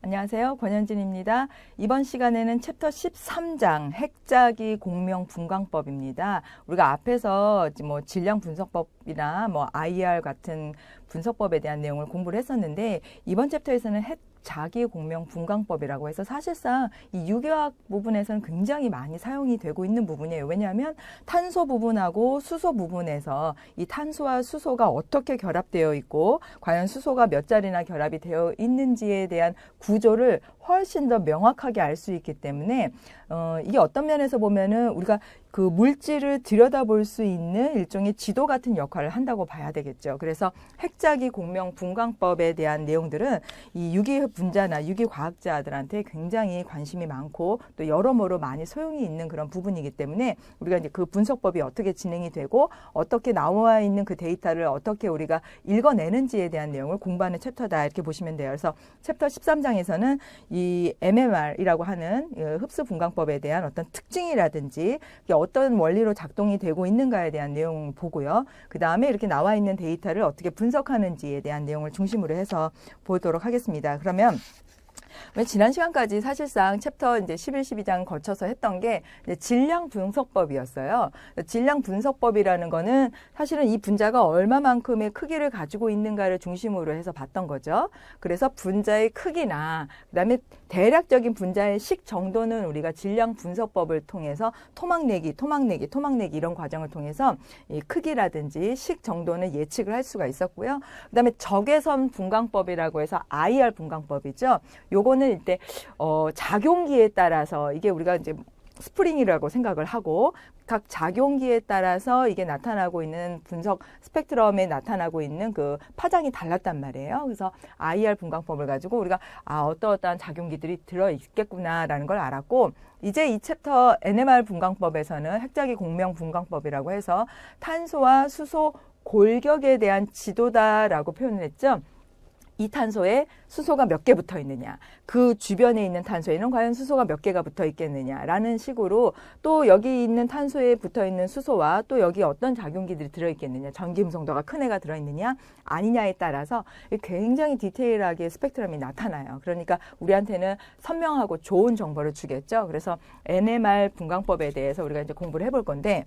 안녕하세요. 권현진입니다. 이번 시간에는 챕터 13장 핵자기 공명 분광법입니다. 우리가 앞에서 뭐 질량 분석법이나 뭐 IR 같은 분석법에 대한 내용을 공부를 했었는데 이번 챕터에서는 핵자기 공명 분광법이라고 해서 사실상 이 유기화학 부분에서는 굉장히 많이 사용이 되고 있는 부분이에요. 왜냐하면 탄소 부분하고 수소 부분에서 이 탄소와 수소가 어떻게 결합되어 있고 과연 수소가 몇 자리나 결합이 되어 있는지에 대한 구조를 훨씬 더 명확하게 알 수 있기 때문에 이게 어떤 면에서 보면은 우리가 그 물질을 들여다볼 수 있는 일종의 지도 같은 역할을 한다고 봐야 되겠죠. 그래서 핵자기 공명 분광법에 대한 내용들은 이 유기 분자나 유기 과학자들한테 굉장히 관심이 많고 또 여러모로 많이 소용이 있는 그런 부분이기 때문에 우리가 이제 그 분석법이 어떻게 진행이 되고 어떻게 나와 있는 그 데이터를 어떻게 우리가 읽어내는지에 대한 내용을 공부하는 챕터다 이렇게 보시면 돼요. 그래서 챕터 13장에서는 이 MMR이라고 하는 흡수 분광법에 대한 어떤 특징이라든지 어떤 원리로 작동이 되고 있는가에 대한 내용을 보고요. 그 다음에 이렇게 나와 있는 데이터를 어떻게 분석하는지에 대한 내용을 중심으로 해서 보도록 하겠습니다. 그러면 지난 시간까지 사실상 챕터 이제 11, 12장 거쳐서 했던 게 이제 질량 분석법이었어요. 질량 분석법이라는 거는 사실은 이 분자가 얼마만큼의 크기를 가지고 있는가를 중심으로 해서 봤던 거죠. 그래서 분자의 크기나 그다음에 대략적인 분자의 식 정도는 우리가 질량 분석법을 통해서 토막내기 이런 과정을 통해서 이 크기라든지 식 정도는 예측을 할 수가 있었고요. 그다음에 적외선 분광법이라고 해서 IR 분광법이죠. 요거는 이때 작용기에 따라서 이게 우리가 이제 스프링이라고 생각을 하고 각 작용기에 따라서 이게 나타나고 있는 분석 스펙트럼에 나타나고 있는 그 파장이 달랐단 말이에요. 그래서 IR 분광법을 가지고 우리가 어떠한 작용기들이 들어있겠구나라는 걸 알았고 이제 이 챕터 NMR 분광법에서는 핵자기 공명 분광법이라고 해서 탄소와 수소 골격에 대한 지도다라고 표현을 했죠. 이 탄소에 수소가 몇 개 붙어 있느냐, 그 주변에 있는 탄소에는 과연 수소가 몇 개가 붙어 있겠느냐라는 식으로 또 여기 있는 탄소에 붙어 있는 수소와 또 여기 어떤 작용기들이 들어있겠느냐, 전기음성도가 큰 애가 들어있느냐 아니냐에 따라서 굉장히 디테일하게 스펙트럼이 나타나요. 그러니까 우리한테는 선명하고 좋은 정보를 주겠죠. 그래서 NMR 분광법에 대해서 우리가 이제 공부를 해볼 건데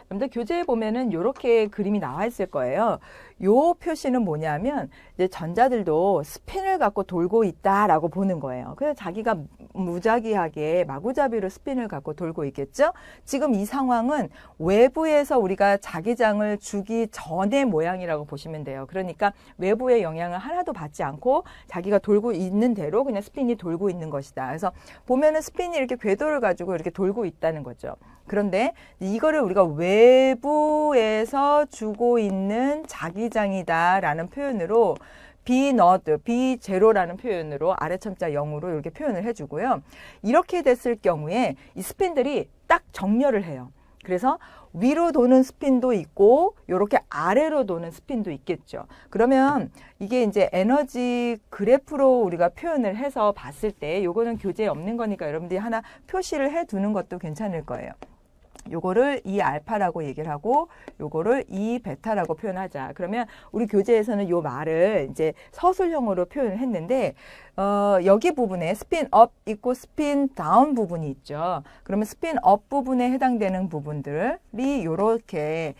여러분들 교재에 보면은 이렇게 그림이 나와 있을 거예요. 요 표시는 뭐냐면 이제 전자들도 스핀을 갖고 돌고 있다라고 보는 거예요. 그래서 자기가 무작위하게 마구잡이로 스핀을 갖고 돌고 있겠죠. 지금 이 상황은 외부에서 우리가 자기장을 주기 전의 모양이라고 보시면 돼요. 그러니까 외부의 영향을 하나도 받지 않고 자기가 돌고 있는 대로 그냥 스핀이 돌고 있는 것이다. 그래서 보면은 스핀이 이렇게 궤도를 가지고 이렇게 돌고 있다는 거죠. 그런데 이거를 우리가 외부에서 주고 있는 자기장이다라는 표현으로 B0라는 표현으로 아래첨자 0으로 이렇게 표현을 해주고요. 이렇게 됐을 경우에 이 스핀들이 딱 정렬을 해요. 그래서 위로 도는 스핀도 있고 이렇게 아래로 도는 스핀도 있겠죠. 그러면 이게 이제 에너지 그래프로 우리가 표현을 해서 봤을 때 요거는 교재에 없는 거니까 여러분들이 하나 표시를 해 두는 것도 괜찮을 거예요. 요거를 이 알파라고 얘기를 하고 요거를 이 베타라고 표현하자. 그러면 우리 교재에서는 요 말을 이제 서술형으로 표현을 했는데 여기 부분에 스핀 업 있고 스핀 다운 부분이 있죠. 그러면 스핀 업 부분에 해당되는 부분들이 요렇게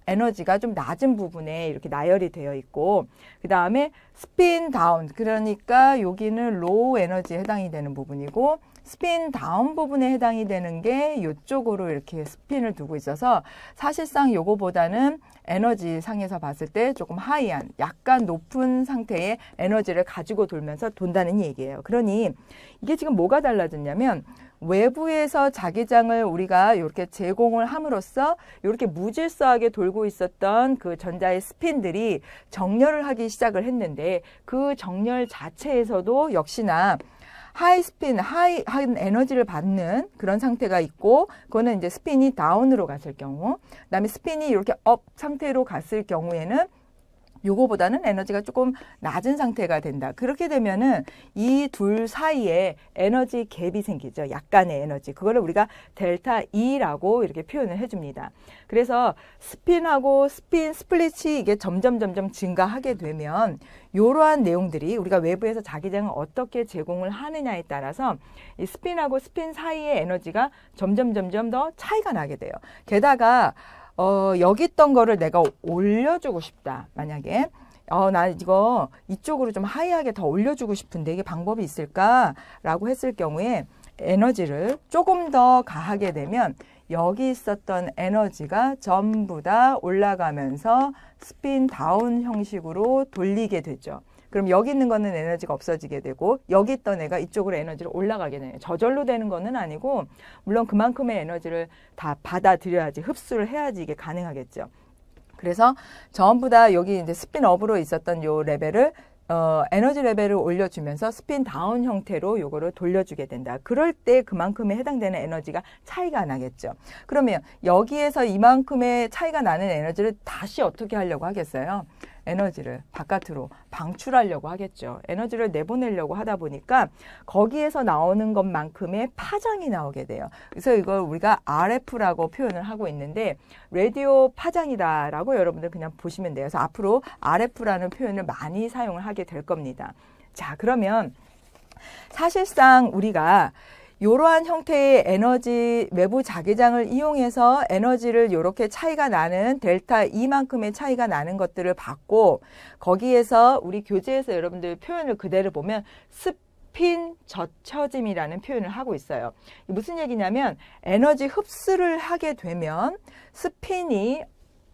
에너지가 좀 낮은 부분에 이렇게 나열이 되어 있고 그 다음에 스핀 다운 그러니까 여기는 로우 에너지에 해당이 되는 부분이고 스핀 다운 부분에 해당이 되는 게 이쪽으로 이렇게 스핀을 두고 있어서 사실상 요거보다는 에너지 상에서 봤을 때 조금 하이한 약간 높은 상태의 에너지를 가지고 돌면서 돈다는 얘기예요. 그러니 이게 지금 뭐가 달라졌냐면 외부에서 자기장을 우리가 이렇게 제공을 함으로써 이렇게 무질서하게 돌고 있었던 그 전자의 스핀들이 정렬을 하기 시작을 했는데 그 정렬 자체에서도 역시나 하이한 에너지를 받는 그런 상태가 있고 그거는 이제 스핀이 다운으로 갔을 경우 그다음에 스핀이 이렇게 업 상태로 갔을 경우에는 요거보다는 에너지가 조금 낮은 상태가 된다. 그렇게 되면은 이 둘 사이에 에너지 갭이 생기죠. 약간의 에너지. 그거를 우리가 델타 E라고 이렇게 표현을 해줍니다. 그래서 스핀하고 스핀 스플릿이 이게 점점 증가하게 되면 이러한 내용들이 우리가 외부에서 자기장을 어떻게 제공을 하느냐에 따라서 이 스핀하고 스핀 사이의 에너지가 점점 더 차이가 나게 돼요. 게다가 여기 있던 거를 내가 올려주고 싶다. 만약에 나 이거 이쪽으로 좀 하이하게 더 올려주고 싶은데 이게 방법이 있을까라고 했을 경우에 에너지를 조금 더 가하게 되면 여기 있었던 에너지가 전부 다 올라가면서 스핀 다운 형식으로 돌리게 되죠. 그럼 여기 있는 거는 에너지가 없어지게 되고 여기 있던 애가 이쪽으로 에너지를 올라가게 되네요. 저절로 되는 거는 아니고 물론 그만큼의 에너지를 다 받아들여야지 흡수를 해야지 이게 가능하겠죠. 그래서 전부 다 여기 이제 스핀업으로 있었던 요 레벨을 에너지 레벨을 올려주면서 스핀 다운 형태로 요거를 돌려주게 된다. 그럴 때 그만큼에 해당되는 에너지가 차이가 나겠죠. 그러면 여기에서 이만큼의 차이가 나는 에너지를 다시 어떻게 하려고 하겠어요? 에너지를 바깥으로 방출하려고 하겠죠. 에너지를 내보내려고 하다 보니까 거기에서 나오는 것만큼의 파장이 나오게 돼요. 그래서 이걸 우리가 RF라고 표현을 하고 있는데 라디오 파장이다라고 여러분들 그냥 보시면 돼요. 그래서 앞으로 RF라는 표현을 많이 사용을 하게 될 겁니다. 자, 그러면 사실상 우리가 이러한 형태의 에너지 외부 자기장을 이용해서 에너지를 이렇게 차이가 나는 델타 E만큼의 차이가 나는 것들을 받고 거기에서 우리 교재에서 여러분들 표현을 그대로 보면 스핀 젖혀짐이라는 표현을 하고 있어요. 무슨 얘기냐면 에너지 흡수를 하게 되면 스핀이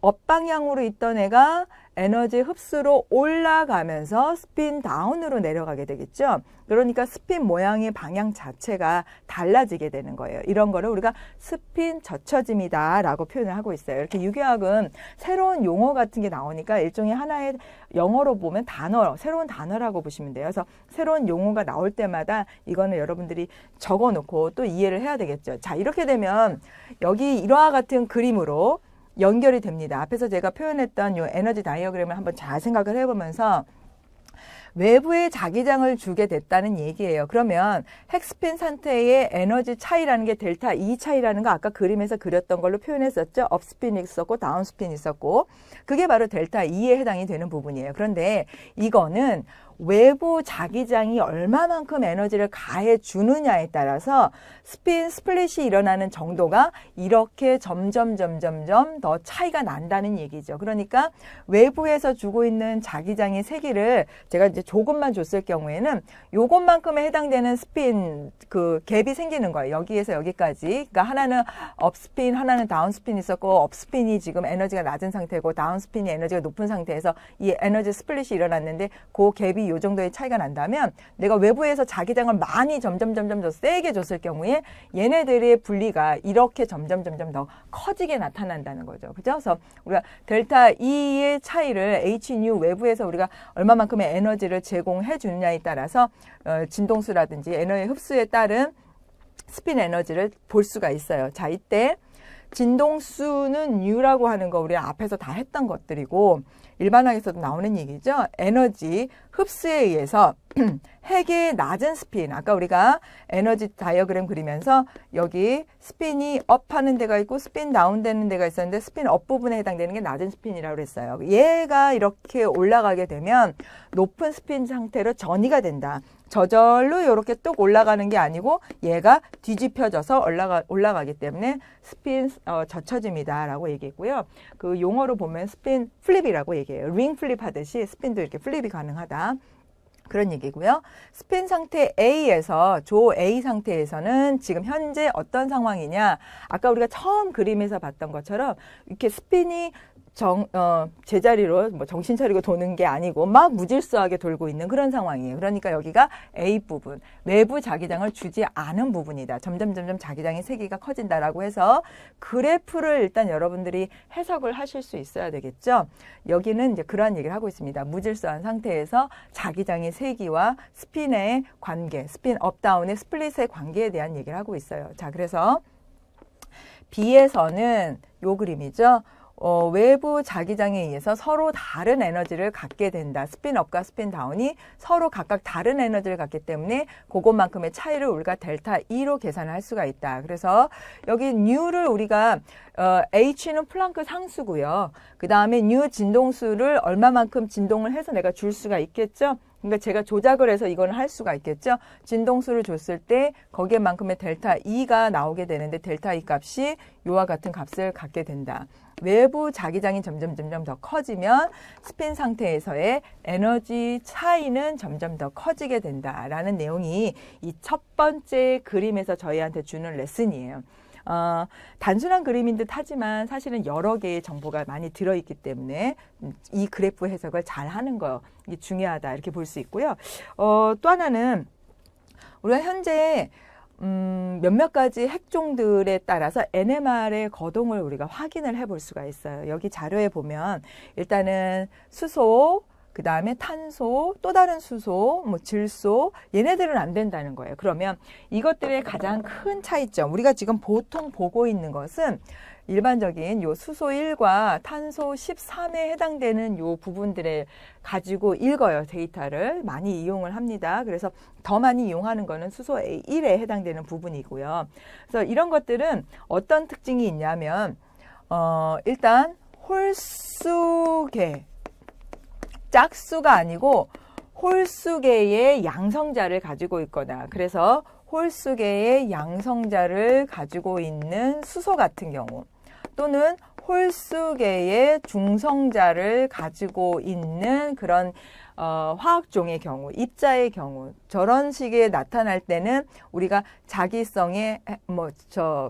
업방향으로 있던 애가 에너지 흡수로 올라가면서 스핀 다운으로 내려가게 되겠죠. 그러니까 스핀 모양의 방향 자체가 달라지게 되는 거예요. 이런 거를 우리가 스핀 젖혀짐이다 라고 표현을 하고 있어요. 이렇게 유기화학은 새로운 용어 같은 게 나오니까 일종의 하나의 영어로 보면 단어, 새로운 단어라고 보시면 돼요. 그래서 새로운 용어가 나올 때마다 이거는 여러분들이 적어놓고 또 이해를 해야 되겠죠. 자, 이렇게 되면 여기 이와 같은 그림으로 연결이 됩니다. 앞에서 제가 표현했던 이 에너지 다이어그램을 한번 잘 생각을 해보면서 외부에 자기장을 주게 됐다는 얘기예요. 그러면 핵스핀 상태의 에너지 차이라는 게 델타 E 차이라는 거 아까 그림에서 그렸던 걸로 표현했었죠. 업스핀이 있었고 다운스핀이 있었고 그게 바로 델타 E에 해당이 되는 부분이에요. 그런데 이거는 외부 자기장이 얼마만큼 에너지를 가해 주느냐에 따라서 스핀 스플릿이 일어나는 정도가 이렇게 점점 더 차이가 난다는 얘기죠. 그러니까 외부에서 주고 있는 자기장의 세기를 제가 이제 조금만 줬을 경우에는 요것만큼에 해당되는 스핀 그 갭이 생기는 거예요. 여기에서 여기까지. 그러니까 하나는 업스핀, 하나는 다운스핀이 있었고 업스핀이 지금 에너지가 낮은 상태고 다운스핀이 에너지가 높은 상태에서 이 에너지 스플릿이 일어났는데 그 갭이 요 정도의 차이가 난다면 내가 외부에서 자기장을 많이 점점 더 세게 줬을 경우에 얘네들의 분리가 이렇게 점점 더 커지게 나타난다는 거죠. 그죠? 그래서 우리가 델타 E의 차이를 Hν 외부에서 우리가 얼마만큼의 에너지를 제공해 주느냐에 따라서 진동수라든지 에너지 흡수에 따른 스핀 에너지를 볼 수가 있어요. 자, 이때 진동수는 U라고 하는 거 우리 앞에서 다 했던 것들이고 일반학에서도 나오는 얘기죠. 에너지 흡수에 의해서 핵의 낮은 스핀, 아까 우리가 에너지 다이어그램 그리면서 여기 스핀이 업 하는 데가 있고 스핀 다운 되는 데가 있었는데 스핀 업 부분에 해당되는 게 낮은 스핀이라고 그랬어요. 얘가 이렇게 올라가게 되면 높은 스핀 상태로 전이가 된다. 저절로 이렇게 뚝 올라가는 게 아니고 얘가 뒤집혀져서 올라가기 때문에 스핀 젖혀짐이다라고 얘기했고요. 그 용어로 보면 스핀 플립이라고 얘기해요. 링 플립 하듯이 스핀도 이렇게 플립이 가능하다. 그런 얘기고요. 스핀 상태 A에서 조 A 상태에서는 지금 현재 어떤 상황이냐. 아까 우리가 처음 그림에서 봤던 것처럼 이렇게 스핀이 제자리로 뭐 정신 차리고 도는 게 아니고 막 무질서하게 돌고 있는 그런 상황이에요. 그러니까 여기가 A 부분, 외부 자기장을 주지 않은 부분이다. 점점 자기장의 세기가 커진다라고 해서 그래프를 일단 여러분들이 해석을 하실 수 있어야 되겠죠. 여기는 이제 그러한 얘기를 하고 있습니다. 무질서한 상태에서 자기장의 세기와 스핀의 관계, 스핀 업다운의 스플릿의 관계에 대한 얘기를 하고 있어요. 자, 그래서 B에서는 요 그림이죠. 외부 자기장에 의해서 서로 다른 에너지를 갖게 된다. 스핀업과 스핀다운이 서로 각각 다른 에너지를 갖기 때문에 그것만큼의 차이를 우리가 델타 E로 계산을 할 수가 있다. 그래서 여기 뉴를 우리가 H는 플랑크 상수고요. 그 다음에 뉴 진동수를 얼마만큼 진동을 해서 내가 줄 수가 있겠죠. 그러니까 제가 조작을 해서 이거는 할 수가 있겠죠. 진동수를 줬을 때 거기에만큼의 델타 E가 나오게 되는데 델타 E 값이 요와 같은 값을 갖게 된다. 외부 자기장이 점점 더 커지면 스핀 상태에서의 에너지 차이는 점점 더 커지게 된다라는 내용이 이 첫 번째 그림에서 저희한테 주는 레슨이에요. 단순한 그림인 듯 하지만 사실은 여러 개의 정보가 많이 들어있기 때문에 이 그래프 해석을 잘 하는 거 이게 중요하다 이렇게 볼 수 있고요. 또 하나는 우리가 현재 몇몇 가지 핵종들에 따라서 NMR의 거동을 우리가 확인을 해볼 수가 있어요. 여기 자료에 보면 일단은 수소, 그 다음에 탄소, 또 다른 수소, 뭐 질소, 얘네들은 안 된다는 거예요. 그러면 이것들의 가장 큰 차이점, 우리가 지금 보통 보고 있는 것은 일반적인 요 수소 1과 탄소 13에 해당되는 요 부분들에 가지고 읽어요. 데이터를 많이 이용을 합니다. 그래서 더 많이 이용하는 거는 수소 1에 해당되는 부분이고요. 그래서 이런 것들은 어떤 특징이 있냐면 일단 홀수계, 짝수가 아니고 홀수계의 양성자를 가지고 있거나 그래서 홀수계의 양성자를 가지고 있는 수소 같은 경우 또는 홀수계의 중성자를 가지고 있는 그런 화학종의 경우, 입자의 경우 저런 식의 나타날 때는 우리가 자기성의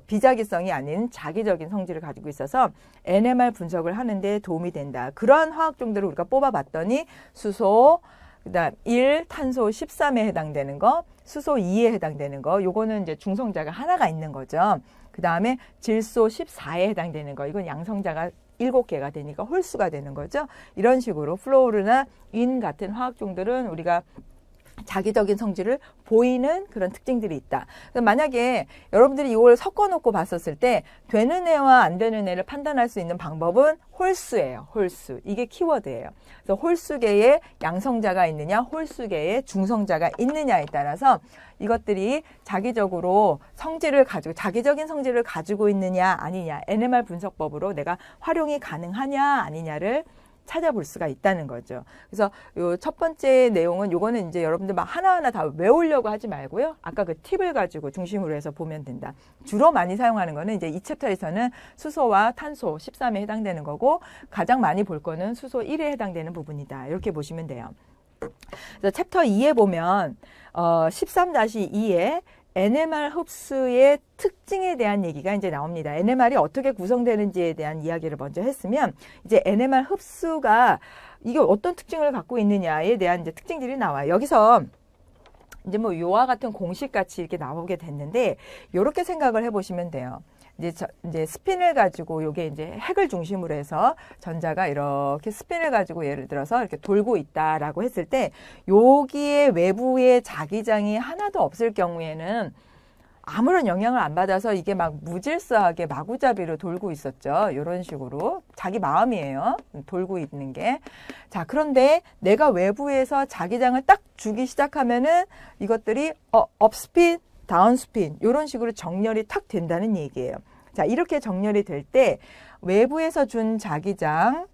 비자기성이 아닌 자기적인 성질을 가지고 있어서 NMR 분석을 하는데 도움이 된다. 그러한 화학종들을 우리가 뽑아봤더니 수소, 그다음 1, 탄소 13에 해당되는 거, 수소 2에 해당되는 거, 요거는 이제 중성자가 하나가 있는 거죠. 그 다음에 질소 14에 해당되는 거, 이건 양성자가 7개가 되니까 홀수가 되는 거죠. 이런 식으로 플로르나 인 같은 화학종들은 우리가 자기적인 성질을 보이는 그런 특징들이 있다. 만약에 여러분들이 이걸 섞어놓고 봤었을 때 되는 애와 안 되는 애를 판단할 수 있는 방법은 홀수예요. 홀수. 이게 키워드예요. 그래서 홀수계에 양성자가 있느냐, 홀수계에 중성자가 있느냐에 따라서 이것들이 자기적으로 자기적인 성질을 가지고 있느냐, 아니냐, NMR 분석법으로 내가 활용이 가능하냐, 아니냐를 찾아볼 수가 있다는 거죠. 그래서 요 첫 번째 내용은 요거는 이제 여러분들 막 하나하나 다 외우려고 하지 말고요. 아까 그 팁을 가지고 중심으로 해서 보면 된다. 주로 많이 사용하는 거는 이제 이 챕터에서는 수소와 탄소 13에 해당되는 거고 가장 많이 볼 거는 수소 1에 해당되는 부분이다. 이렇게 보시면 돼요. 그래서 챕터 2에 보면 13-2에 NMR 흡수의 특징에 대한 얘기가 이제 나옵니다. NMR이 어떻게 구성되는지에 대한 이야기를 먼저 했으면 이제 NMR 흡수가 이게 어떤 특징을 갖고 있느냐에 대한 이제 특징들이 나와요. 여기서 이제 뭐 요와 같은 공식 같이 이렇게 나오게 됐는데 이렇게 생각을 해보시면 돼요. 이제 스핀을 가지고 요게 이제 핵을 중심으로 해서 전자가 이렇게 스핀을 가지고 예를 들어서 이렇게 돌고 있다라고 했을 때 여기에 외부에 자기장이 하나도 없을 경우에는 아무런 영향을 안 받아서 이게 막 무질서하게 마구잡이로 돌고 있었죠. 이런 식으로 자기 마음이에요. 돌고 있는 게. 자, 그런데 내가 외부에서 자기장을 딱 주기 시작하면은 이것들이 업스핀, 다운스핀 이런 식으로 정렬이 탁 된다는 얘기예요. 자, 이렇게 정렬이 될 때 외부에서 준 자기장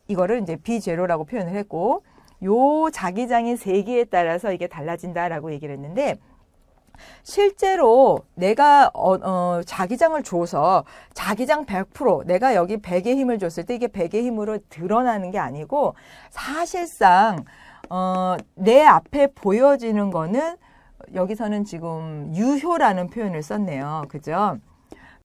이거를 이제 B0라고 표현을 했고 요 자기장의 세기에 따라서 이게 달라진다라고 얘기를 했는데 실제로 내가 자기장을 줘서 자기장 100% 내가 여기 100의 힘을 줬을 때 이게 100의 힘으로 드러나는 게 아니고 사실상 내 앞에 보여지는 거는 여기서는 지금 유효라는 표현을 썼네요. 그죠?